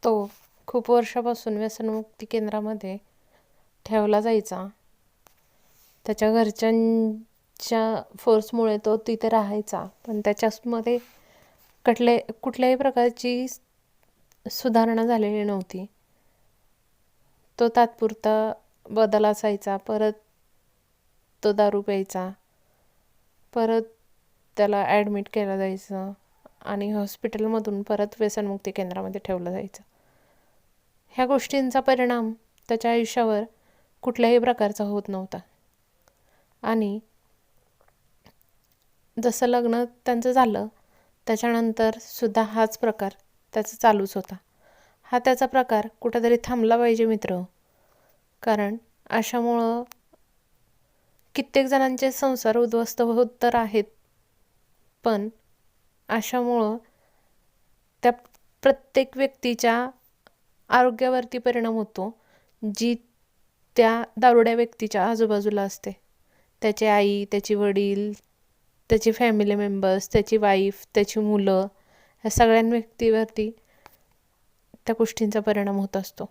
तो खूप वर्षापासून व्यसनमुक्ती केंद्रामध्ये ठेवला जायचा. त्याच्या घरच्यांच्या फोर्समुळे तो तिथे राहायचा, पण त्याच्यामध्ये कुठल्याही प्रकारची सुधारणा झालेली नव्हती. तो तात्पुरता बदल असायचा, परत तो दारू प्यायचा, परत त्याला ॲडमिट केलं जायचं आणि हॉस्पिटलमधून परत व्यसनमुक्ती केंद्रामध्ये ठेवलं जायचं. ह्या गोष्टींचा परिणाम त्याच्या आयुष्यावर कुठल्याही प्रकारचा होत नव्हता. आणि जसं लग्न त्यांचं झालं त्याच्यानंतर सुद्धा हाच प्रकार त्याचा चालूच होता. हा त्याचा प्रकार कुठेतरी थांबला पाहिजे मित्र, कारण अशामुळं कित्येक जणांचे संसार उद्ध्वस्त होत तर आहेत, पण अशामुळं त्या प्रत्येक व्यक्तीच्या आरोग्यावरती परिणाम होतो, जी त्या दारुड्या व्यक्तीच्या आजूबाजूला असते. त्याची आई, त्याचे वडील, त्याचे फॅमिली मेंबर्स, त्याची वाईफ, त्याची मुलं, या सगळ्या व्यक्तीवरती त्या गोष्टींचा परिणाम होत असतो.